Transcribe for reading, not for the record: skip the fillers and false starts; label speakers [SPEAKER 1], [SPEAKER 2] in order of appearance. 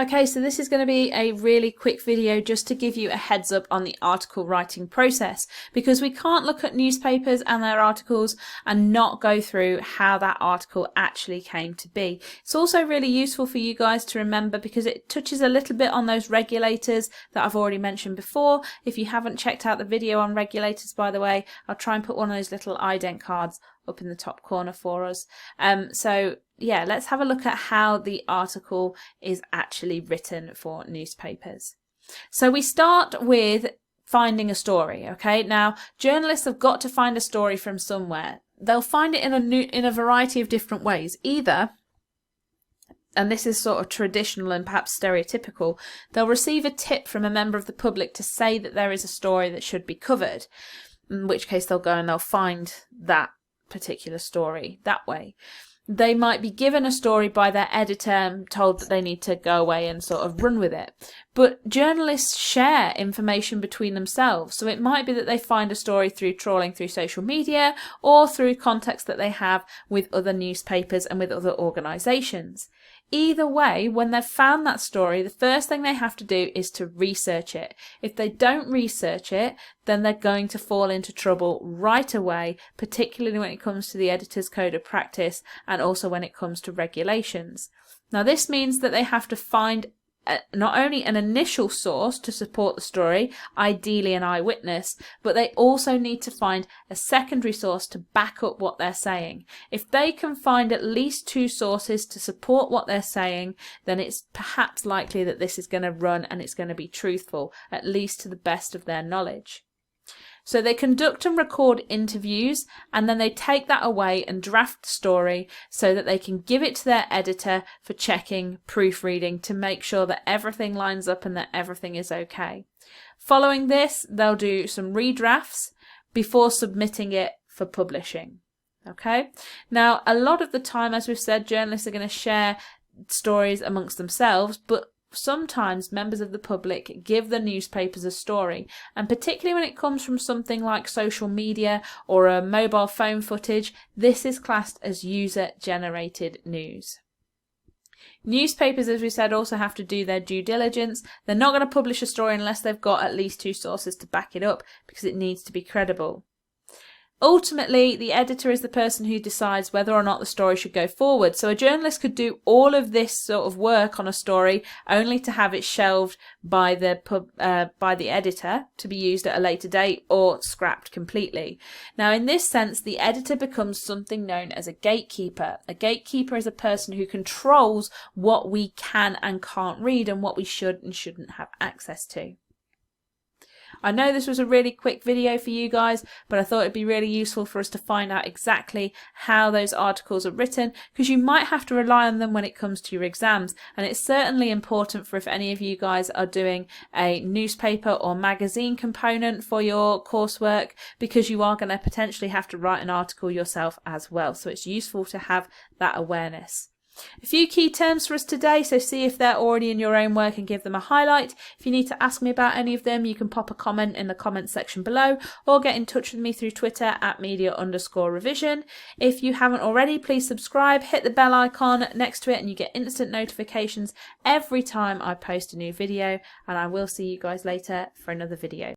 [SPEAKER 1] Okay, so this is going to be a really quick video just to give you a heads up on the article writing process, because we can't look at newspapers and their articles and not go through how that article actually came to be. It's also really useful for you guys to remember because it touches a little bit on those regulators that I've already mentioned before. If you haven't checked out the video on regulators, by the way, I'll try and put one of those little ident cards up in the top corner for us. So yeah, let's have a look at how the article is actually written for newspapers. So we start with finding a story. Okay, now journalists have got to find a story from somewhere. They'll find it in a variety of different ways. Either, and this is sort of traditional and perhaps stereotypical, they'll receive a tip from a member of the public to say that there is a story that should be covered, in which case they'll go and they'll find that particular story that way. They might be given a story by their editor and told that they need to go away and sort of run with it. But journalists share information between themselves. So it might be that they find a story through trawling through social media or through contacts that they have with other newspapers and with other organisations. Either way, when they've found that story, the first thing they have to do is to research it. If they don't research it, then they're going to fall into trouble right away, particularly when it comes to the editor's code of practice and also when it comes to regulations. Now, this means that they have to find not only an initial source to support the story, ideally an eyewitness, but they also need to find a secondary source to back up what they're saying. If they can find at least two sources to support what they're saying, then it's perhaps likely that this is going to run and it's going to be truthful, at least to the best of their knowledge. So they conduct and record interviews, and then they take that away and draft the story so that they can give it to their editor for checking, proofreading, to make sure that everything lines up and that everything is okay. Following this, they'll do some redrafts before submitting it for publishing. Okay? Now, a lot of the time, as we've said, journalists are going to share stories amongst themselves, but sometimes members of the public give the newspapers a story, and particularly when it comes from something like social media or a mobile phone footage, this is classed as user-generated news. Newspapers, as we said, also have to do their due diligence. They're not going to publish a story unless they've got at least two sources to back it up, because it needs to be credible. Ultimately, the editor is the person who decides whether or not the story should go forward. So a journalist could do all of this sort of work on a story only to have it shelved by the editor to be used at a later date or scrapped completely. Now, in this sense, the editor becomes something known as a gatekeeper. A gatekeeper is a person who controls what we can and can't read and what we should and shouldn't have access to. I know this was a really quick video for you guys, but I thought it'd be really useful for us to find out exactly how those articles are written, because you might have to rely on them when it comes to your exams, and it's certainly important for if any of you guys are doing a newspaper or magazine component for your coursework, because you are going to potentially have to write an article yourself as well. So it's useful to have that awareness. A few key terms for us today, so see if they're already in your own work and give them a highlight. If you need to ask me about any of them, you can pop a comment in the comments section below or get in touch with me through Twitter at media_revision. If you haven't already, please subscribe, hit the bell icon next to it and you get instant notifications every time I post a new video, and I will see you guys later for another video.